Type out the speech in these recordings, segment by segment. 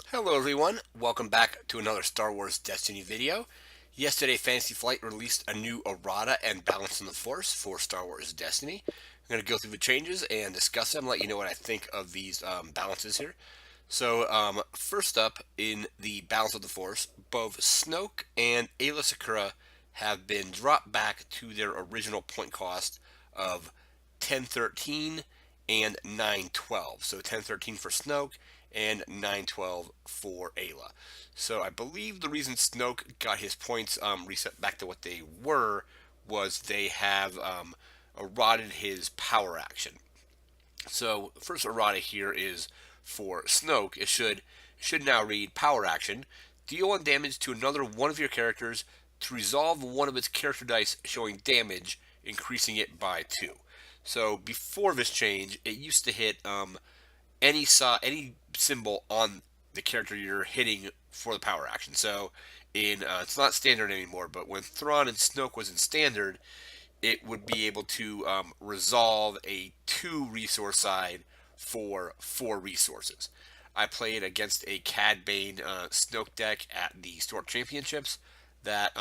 Hello everyone, welcome back to another Star Wars Destiny video. Yesterday Fantasy Flight released a new errata and balance in the Force for Star Wars Destiny. I'm going to go through the changes and discuss them, let you know what I think of these balances here. So first up in the balance of the Force, both Snoke and Aayla Secura have been dropped back to their original point cost of 1013 and 912. So 1013 for Snoke and 912 for Aayla. So I believe the reason Snoke got his points reset back to what they were was they have eroded his power action. So first errata here is for Snoke. It should now read power action. Deal 1 damage to another one of your characters to resolve one of its character dice showing damage, increasing it by 2. So before this change, it used to hit any symbol on the character you're hitting for the power action. So it's not standard anymore, but when Thrawn and Snoke was in standard, it would be able to resolve a 2 resource side for 4 resources. I played against a Cad Bane Snoke deck at the Store Championships that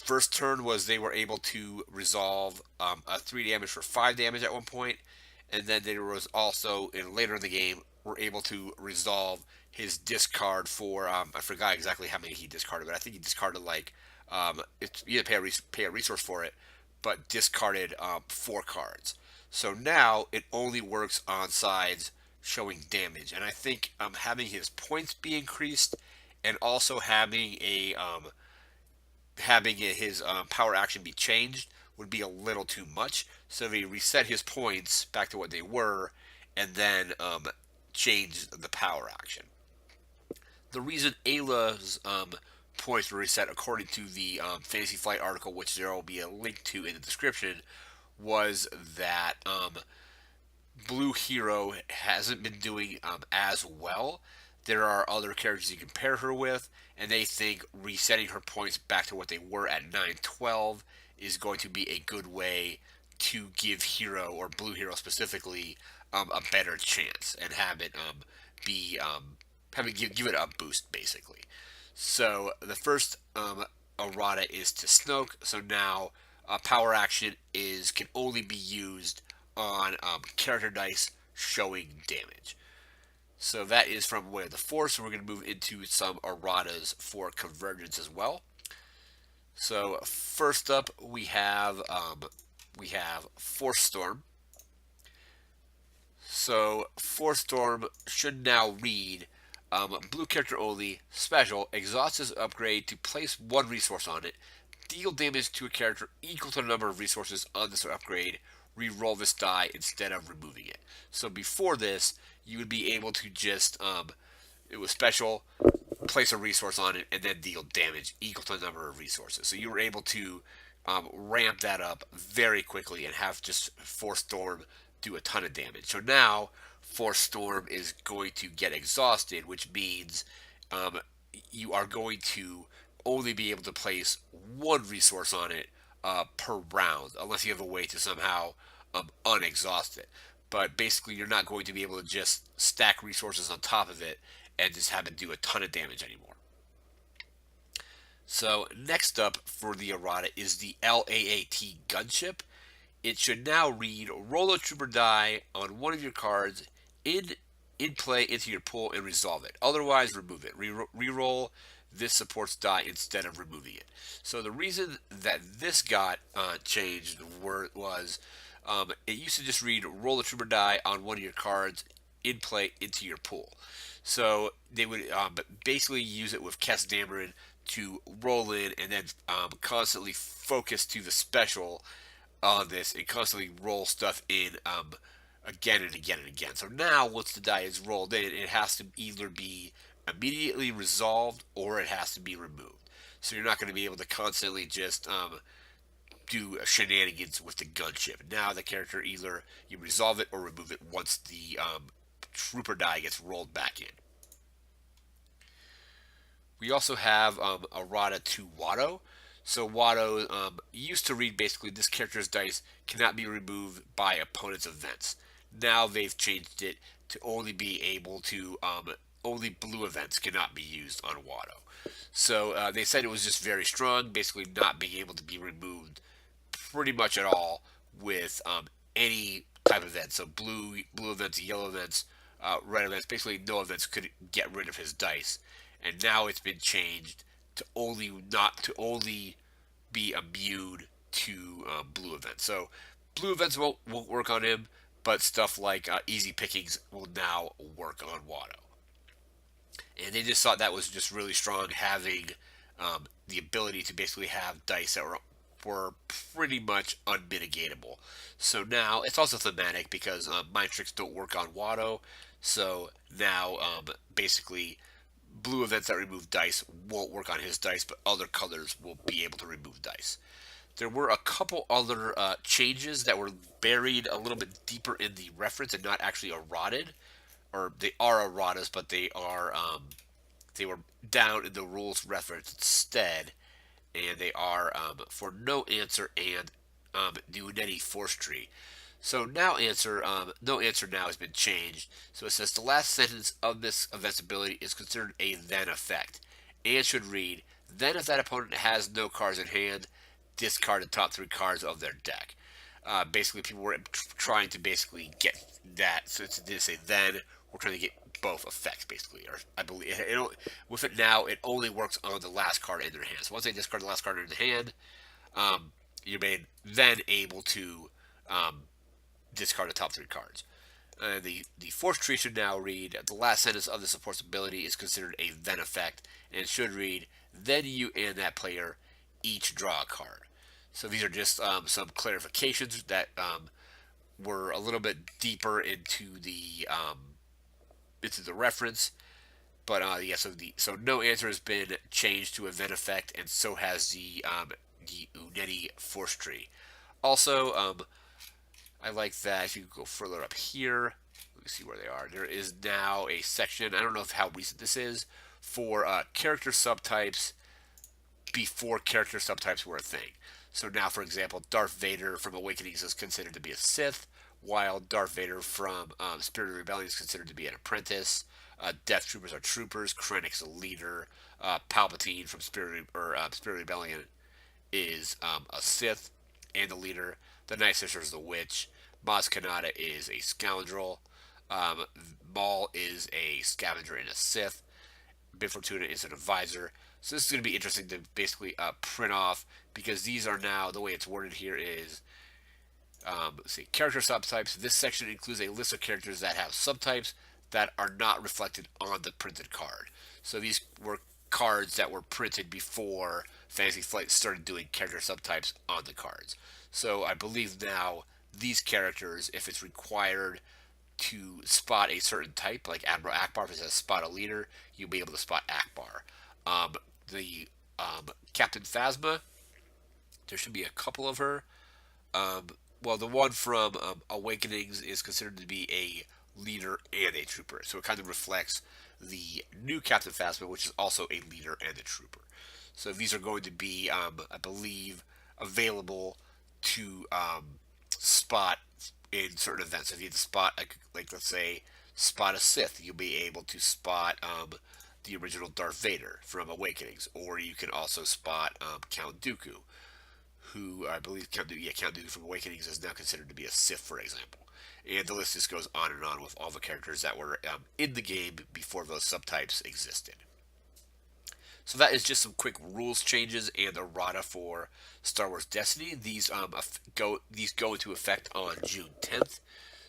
first turn was they were able to resolve a 3 damage for 5 damage at one point, and then there was also later in the game were able to resolve his discard for I forgot exactly how many he discarded, but I think he discarded like you had to pay a resource for it, but discarded 4 cards. So now it only works on sides showing damage, and I think having his points be increased and also having his power action be changed would be a little too much. So they reset his points back to what they were, and then changed the power action. The reason Ayla's points were reset, according to the Fantasy Flight article, which there will be a link to in the description, was that Blue Hero hasn't been doing as well. There are other characters you compare her with, and they think resetting her points back to what they were at 912 is going to be a good way to give Hero, or Blue Hero specifically, a better chance and have it be give it a boost basically. So the first errata is to Snoke. So now power action can only be used on character dice showing damage. So that is from Way of the Force. So we're going to move into some erratas for convergence as well. So first up we have Force Storm. So Force Storm should now read blue character only, special, exhaust this upgrade to place 1 resource on it, deal damage to a character equal to the number of resources on this upgrade, re-roll this die instead of removing it. So before this, you would be able to just, it was special, place a resource on it, and then deal damage equal to the number of resources. So you were able to ramp that up very quickly and have just Force Storm do a ton of damage. So now Force Storm is going to get exhausted, which means you are going to only be able to place 1 resource on it per round, unless you have a way to somehow unexhaust it. But basically, you're not going to be able to just stack resources on top of it and just have it do a ton of damage anymore. So next up for the errata is the LAAT Gunship. It should now read roll a trooper die on one of your cards in play into your pool and resolve it. Otherwise, remove it. Reroll this supports die instead of removing it. So the reason that this got changed was it used to just read roll a trooper die on one of your cards in play into your pool. So they would basically use it with Kess Dameron to roll in and then constantly focus to the special on this and constantly roll stuff in again and again and again. So now, once the die is rolled in, it has to either be immediately resolved or it has to be removed. So you're not going to be able to constantly just do shenanigans with the gunship. Now the character either you resolve it or remove it once the trooper die gets rolled back in. We also have errata to Watto. So Watto used to read basically this character's dice cannot be removed by opponent's events. Now they've changed it to only be able to only blue events cannot be used on Watto. So they said it was just very strong, basically not being able to be removed pretty much at all with any type of event. So blue events, yellow events, red events. Basically, no events could get rid of his dice. And now it's been changed to only be immune to blue events. So blue events won't work on him, but stuff like easy pickings will now work on Watto. And they just thought that was just really strong, having the ability to basically have dice that were pretty much unmitigatable. So now it's also thematic because mind tricks don't work on Watto. So now basically blue events that remove dice won't work on his dice, but other colors will be able to remove dice. There were a couple other changes that were buried a little bit deeper in the reference and not actually errated, or they are erratas, but they were down in the rules reference instead, and they are for no answer and Unity force tree. So no answer now has been changed. So it says the last sentence of this event's ability is considered a then effect, and should read, then if that opponent has no cards in hand, discard the top 3 cards of their deck. Basically, people were trying to basically get that. So it didn't say then. We're trying to get both effects, basically. Or I believe with it now, it only works on the last card in their hand. So once they discard the last card in their hand, you're made then able to discard the top 3 cards. The force tree should now read, the last sentence of the support's ability is considered a then effect, and it should read, then you and that player each draw a card. So these are just some clarifications that were a little bit deeper into the reference. But yeah, so no answer has been changed to a then effect, and so has the Unity force tree. Also, I like that if you go further up here, let me see where they are. There is now a section, I don't know how recent this is, for character subtypes before character subtypes were a thing. So now, for example, Darth Vader from Awakenings is considered to be a Sith, while Darth Vader from Spirit of Rebellion is considered to be an apprentice. Death Troopers are troopers. Krennic's a leader. Palpatine from Spirit of Rebellion is a Sith and a leader. The Night Sister is the witch. Maz Kanata is a scoundrel. Maul is a scavenger and a Sith. Bib Fortuna is an advisor. So this is going to be interesting to basically print off, because these are now, the way it's worded here is, let's see, character subtypes. This section includes a list of characters that have subtypes that are not reflected on the printed card. So these were cards that were printed before Fantasy Flight started doing character subtypes on the cards. So I believe now these characters, if it's required to spot a certain type, like Admiral Akbar, if it says spot a leader, you'll be able to spot Akbar. The Captain Phasma, there should be a couple of her. Well, the one from Awakenings is considered to be a leader and a trooper, so it kind of reflects the new Captain Phasma, which is also a leader and a trooper. So these are going to be, I believe, available to spot in certain events. If you had to spot, like let's say, spot a Sith, you'll be able to spot the original Darth Vader from Awakenings, or you can also spot Count Dooku, who I believe Count Dooku from Awakenings is now considered to be a Sith, for example. And the list just goes on and on with all the characters that were in the game before those subtypes existed. So that is just some quick rules changes and errata for Star Wars Destiny. These go into effect on June 10th.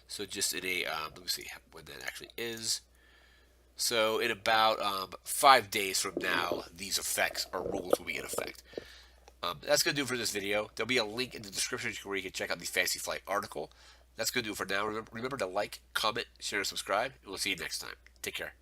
So just in a let me see when that actually is. So in about 5 days from now, these effects or rules will be in effect. That's going to do it for this video. There'll be a link in the description where you can check out the Fantasy Flight article. That's going to do it for now. Remember to like, comment, share, and subscribe, and we'll see you next time. Take care.